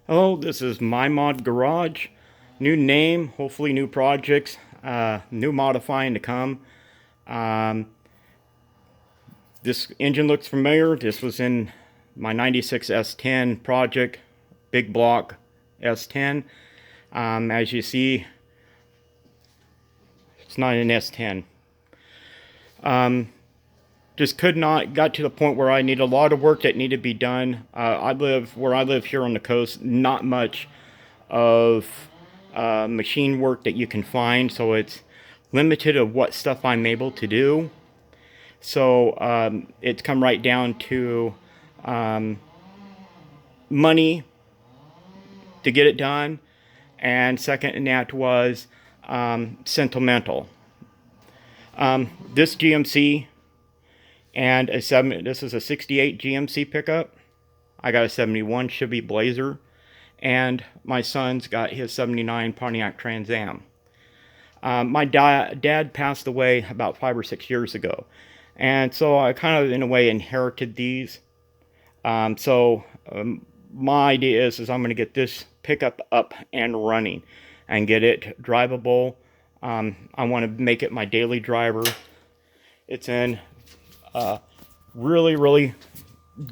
Hello, this is My Mod Garage. New name, hopefully new projects, new modifying to come. Um, this engine looks familiar. This was in my 96 S10 project, big block S10. As you see, it's not an S10. Just could not, got to the point where I need a lot of work that needed to be done. Where I live here on the coast, not much of machine work that you can find, so it's limited of what stuff I'm able to do. So it's come right down to money to get it done, and second in that was sentimental. This GMC and this is a 68 GMC pickup. I got a 71 Chevy Blazer, and my son's got his 79 Pontiac Trans Am. My dad passed away about 5 or 6 years ago, and so I kind of, in a way, inherited these. My idea is I'm going to get this pickup up and running and get it drivable. I want to make it my daily driver. It's in really, really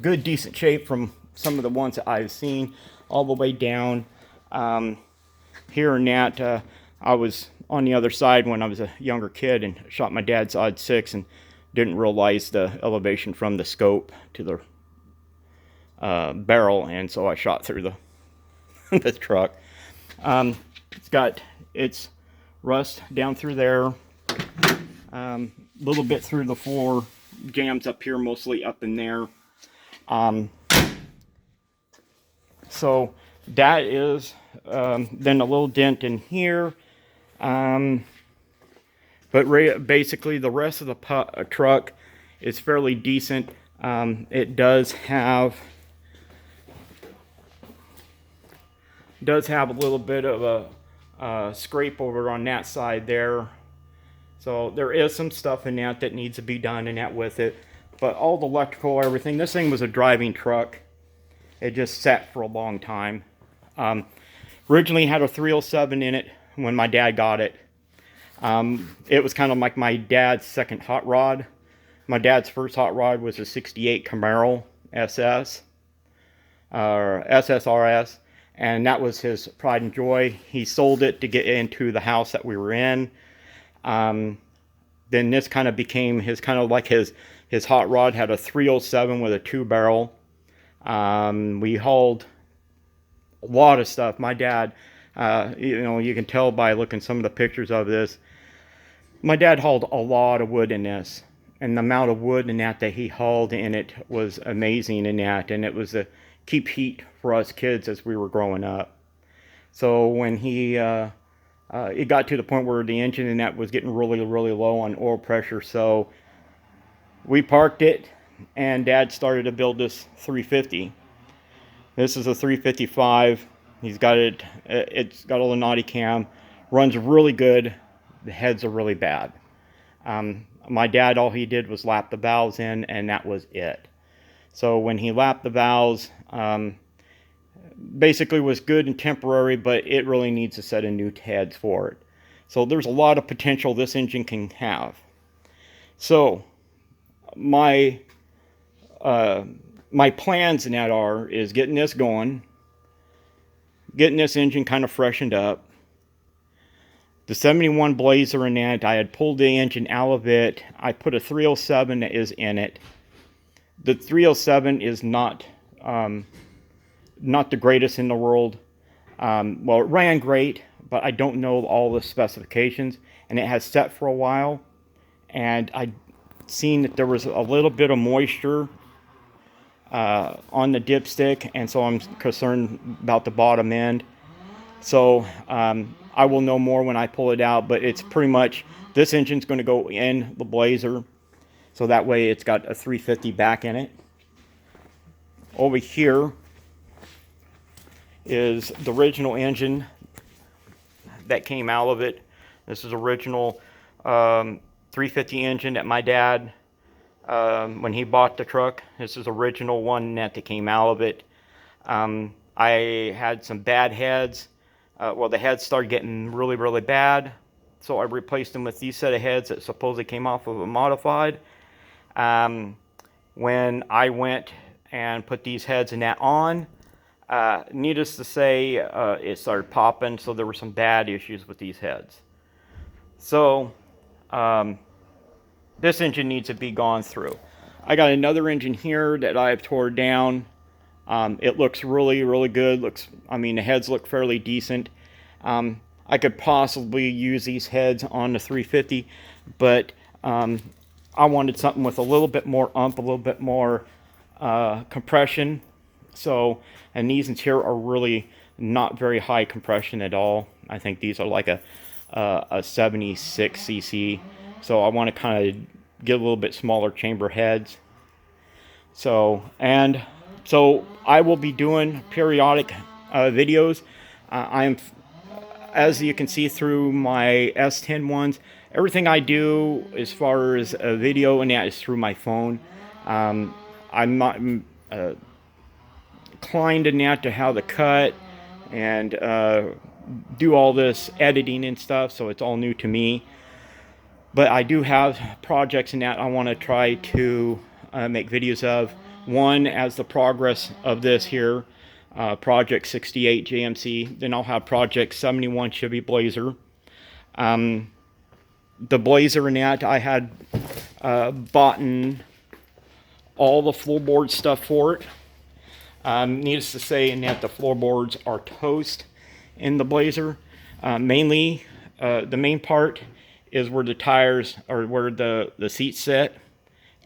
good, decent shape from some of the ones that I've seen, all the way down here and that. I was on the other side when I was a younger kid and shot my dad's odd 6 and didn't realize the elevation from the scope to the barrel, and so I shot through the the truck. It's got its rust down through there, a little bit through the floor, jams up here, mostly up in there. So that is, then a little dent in here. But basically the rest of the truck is fairly decent. It does have a little bit of a scrape over on that side there. So there is some stuff in that needs to be done in that with it. But all the electrical, everything, this thing was a driving truck. It just sat for a long time. Originally had a 307 in it when my dad got it. It was kind of like my dad's second hot rod. My dad's first hot rod was a 68 Camaro SS, or SSRS, and that was his pride and joy. He sold it to get into the house that we were in. Then this kind of became his hot rod. Had a 307 with a 2-barrel. We hauled a lot of stuff. My dad, you can tell by looking some of the pictures of this, my dad hauled a lot of wood in this, and the amount of wood in that he hauled in it was amazing in that, and it was to keep heat for us kids as we were growing up. So when it got to the point where the engine in that was getting really, really low on oil pressure, so we parked it, and Dad started to build this 350. This is a 355. He's got it. It's got all the naughty cam. Runs really good. The heads are really bad. My dad, all he did was lap the valves in, and that was it. So when he lapped the valves, basically was good and temporary, but it really needs a set of new heads for it. So there's a lot of potential this engine can have. So my plans in that is getting this going, getting this engine kind of freshened up. The 71 Blazer in that, I had pulled the engine out of it. I put a 307 that is in it. The 307 is not the greatest in the world. Well, it ran great, but I don't know all the specifications, and it has set for a while, and I seen that there was a little bit of moisture on the dipstick, and so I'm concerned about the bottom end. So I will know more when I pull it out, but it's pretty much, this engine's going to go in the Blazer, so that way it's got a 350 back in it. Over here is the original engine that came out of it. This is original 350 engine that my dad, when he bought the truck, this is original one that came out of it. I had some bad heads. Well, the heads started getting really, really bad. So I replaced them with these set of heads that supposedly came off of a modified. When I went and put these heads and that on, needless to say, it started popping. So there were some bad issues with these heads. So this engine needs to be gone through. I got another engine here that I've tore down. It looks really, really good. The heads look fairly decent. I could possibly use these heads on the 350, but I wanted something with a little bit more a little bit more compression. So, and these ones here are really not very high compression at all. I think these are like a 76 cc. So I want to kind of get a little bit smaller chamber heads. So I will be doing periodic videos. As you can see through my S10 ones, everything I do as far as a video and that is through my phone. I'm not inclined in that to how to cut and do all this editing and stuff, so it's all new to me. But I do have projects in that I want to try to make videos of. One, as the progress of this here, Project 68 GMC. Then I'll have Project 71 Chevy Blazer. The Blazer in that, I had bought all the floorboard stuff for it. Needless to say, in that the floorboards are toast in the Blazer. Mainly, the main part is where the tires, or where the seats sit,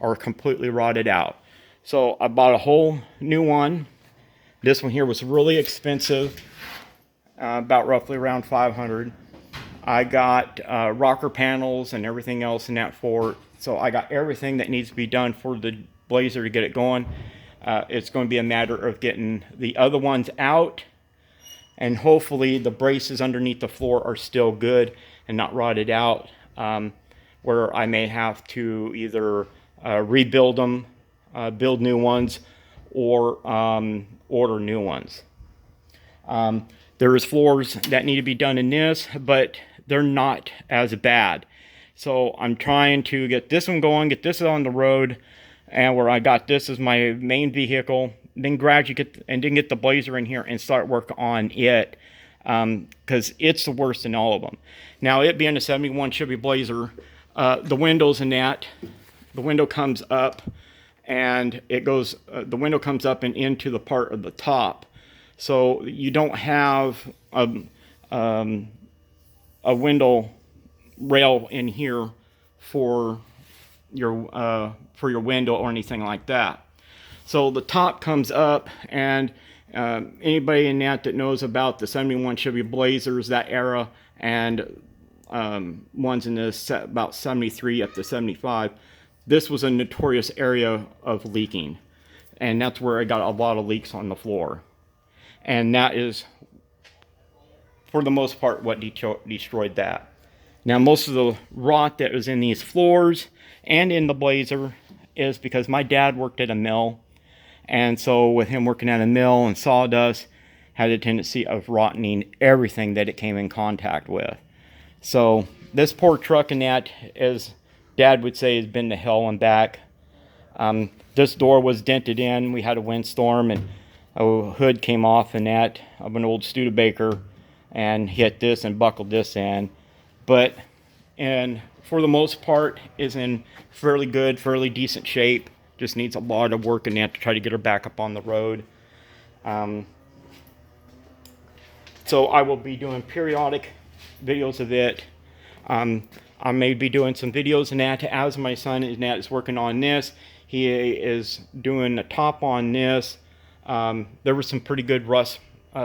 are completely rotted out. So I bought a whole new one. This one here was really expensive, about roughly around $500. I got rocker panels and everything else in that for it. So I got everything that needs to be done for the Blazer to get it going. It's going to be a matter of getting the other ones out, and hopefully the braces underneath the floor are still good and not rotted out, where I may have to either rebuild them, build new ones, or order new ones. There's floors that need to be done in this, but they're not as bad. So I'm trying to get this one going, get this on the road, and where I got this as my main vehicle, then gradually get the Blazer in here and start work on it, because it's the worst in all of them. Now, it being a 71 Chevy Blazer, the windows in that, the window comes up, and it goes, the window comes up and into the part of the top. So you don't have a window rail in here for your window or anything like that. So the top comes up, and anybody in that knows about the 71 Chevy Blazers, that era, and ones in this about 73 up to 75, this was a notorious area of leaking, and that's where I got a lot of leaks on the floor. And that is, for the most part, what destroyed that. Now, most of the rot that was in these floors and in the Blazer is because my dad worked at a mill, and so with him working at a mill and sawdust, had a tendency of rotting everything that it came in contact with. So this poor truck in that, as Dad would say, has been to hell and back. This door was dented in. We had a windstorm, and a hood came off in that of an old Studebaker and hit this and buckled this in. But, and for the most part, is in fairly good, fairly decent shape. Just needs a lot of work in that to try to get her back up on the road. So I will be doing periodic videos of it. I may be doing some videos in that as my son is working on this. He is doing a top on this. There were some pretty good rust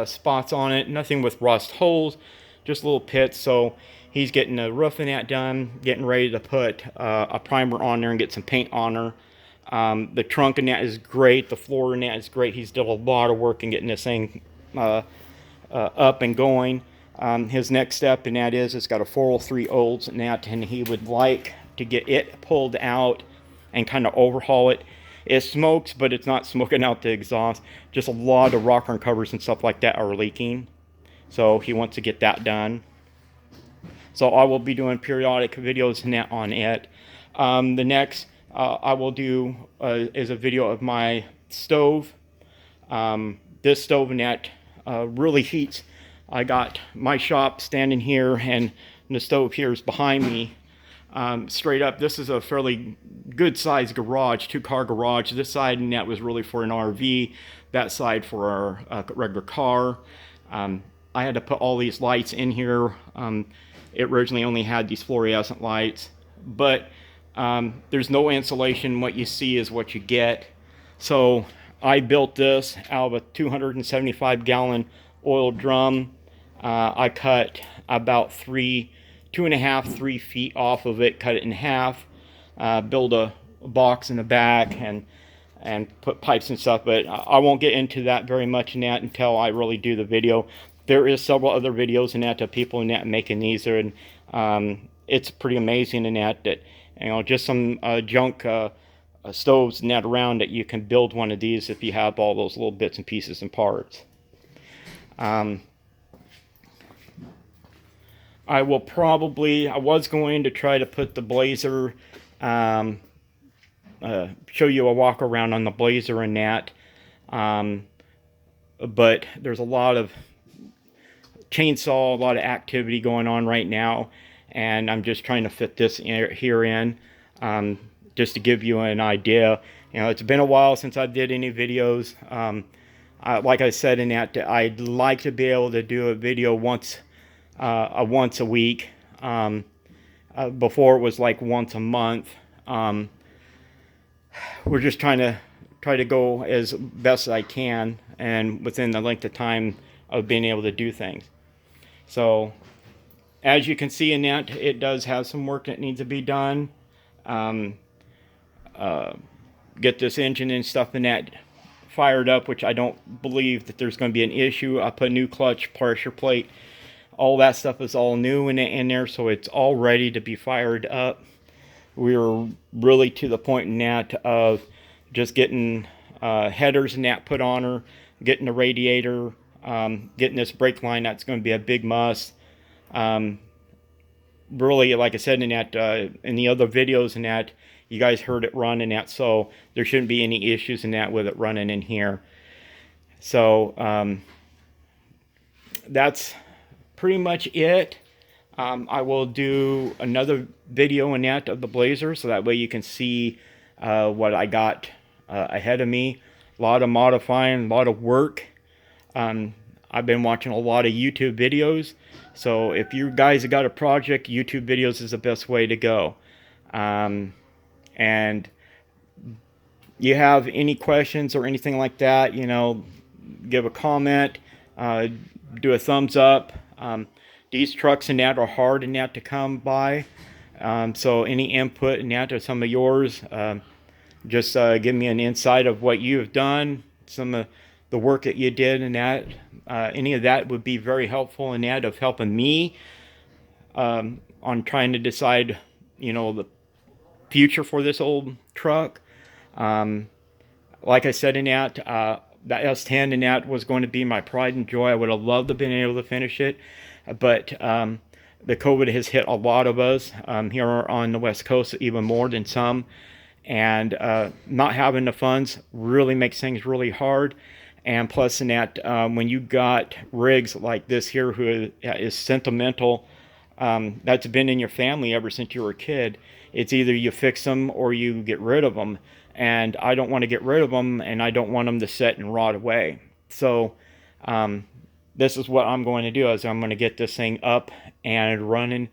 spots on it. Nothing with rust holes, just little pits. So he's getting the roof in that done, getting ready to put a primer on there and get some paint on her. The trunk in that is great. The floor in that is great. He's done a lot of work in getting this thing up and going. His next step in that is, it's got a 403 olds in that, and he would like to get it pulled out and kind of overhaul it. It smokes, but it's not smoking out the exhaust. Just a lot of rocker covers and stuff like that are leaking. So he wants to get that done. So I will be doing periodic videos on it. The next I will do is a video of my stove. This stove net really heats. I got my shop standing here, and the stove here is behind me. Straight up, this is a fairly good sized garage, 2-car garage. This side net was really for an RV, that side for a regular car. I had to put all these lights in here. It originally only had these fluorescent lights, but there's no insulation. What you see is what you get. So I built this out of a 275-gallon oil drum. I cut about 2.5, 3 feet off of it, cut it in half, build a box in the back, and put pipes and stuff. But I won't get into that very much in that until I really do the video. There is several other videos in that of people in that making these, and it's pretty amazing in that you know, just some junk stoves and that around that you can build one of these if you have all those little bits and pieces and parts. I was going to try to put the Blazer, show you a walk around on the Blazer and that, but there's a lot of chainsaw, a lot of activity going on right now, and I'm just trying to fit this here in, just to give you an idea. You know, it's been a while since I did any videos. Like I said in that, I'd like to be able to do a video once a week. Before it was like once a month. We're just trying to go as best I can, and within the length of time of being able to do things. So as you can see in that, it does have some work that needs to be done. Get this engine and stuff in that fired up, which I don't believe that there's going to be an issue. I put a new clutch, pressure plate, all that stuff is all new in there, so it's all ready to be fired up. We're really to the point in that of just getting headers and that put on her, getting the radiator, getting this brake line. That's going to be a big must. Really, like I said in that, in the other videos in that, you guys heard it run in that, so there shouldn't be any issues in that with it running in here. So that's pretty much it. I will do another video in that of the Blazer, so that way you can see what I got ahead of me. A lot of modifying, a lot of work. I've been watching a lot of YouTube videos, so if you guys have got a project, YouTube videos is the best way to go. And you have any questions or anything like that, you know, give a comment, do a thumbs up. These trucks and that are hard and that to come by, so any input in that or some of yours, just give me an insight of what you have done, some of the work that you did, and that any of that would be very helpful in that of helping me on trying to decide, you know, the future for this old truck. Like I said in that, the S10 in that was going to be my pride and joy. I would have loved to have been able to finish it, but the COVID has hit a lot of us here on the West Coast, even more than some, and not having the funds really makes things really hard. And plus in that, when you got rigs like this here who is sentimental, that's been in your family ever since you were a kid, it's either you fix them or you get rid of them. And I don't want to get rid of them, and I don't want them to set and rot away. So this is what I'm going to do, is I'm going to get this thing up and running,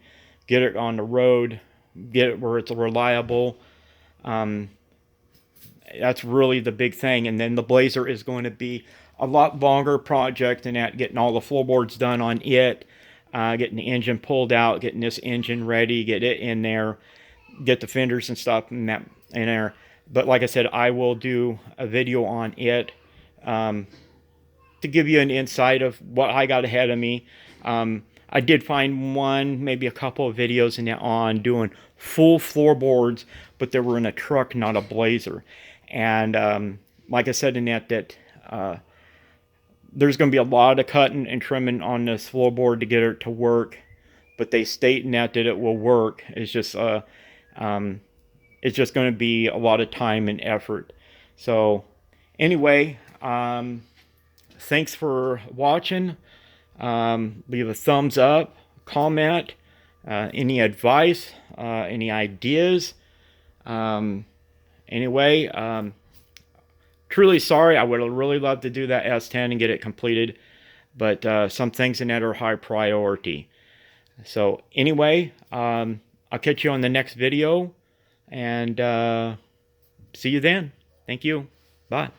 get it on the road, get it where it's reliable. That's really the big thing. And then the Blazer is going to be a lot longer project than that, getting all the floorboards done on it, getting the engine pulled out, getting this engine ready, get it in there, get the fenders and stuff in there. But like I said, I will do a video on it to give you an insight of what I got ahead of me. I did find maybe a couple of videos in that on doing full floorboards, but they were in a truck, not a Blazer. And like I said in that there's going to be a lot of cutting and trimming on this floorboard to get it to work, but they state in that it will work. It's just going to be a lot of time and effort. So anyway, thanks for watching. Leave a thumbs up, comment, any advice, any ideas. Anyway, truly sorry. I would have really loved to do that S10 and get it completed, but some things in that are high priority. So anyway, I'll catch you on the next video, and see you then. Thank you. Bye.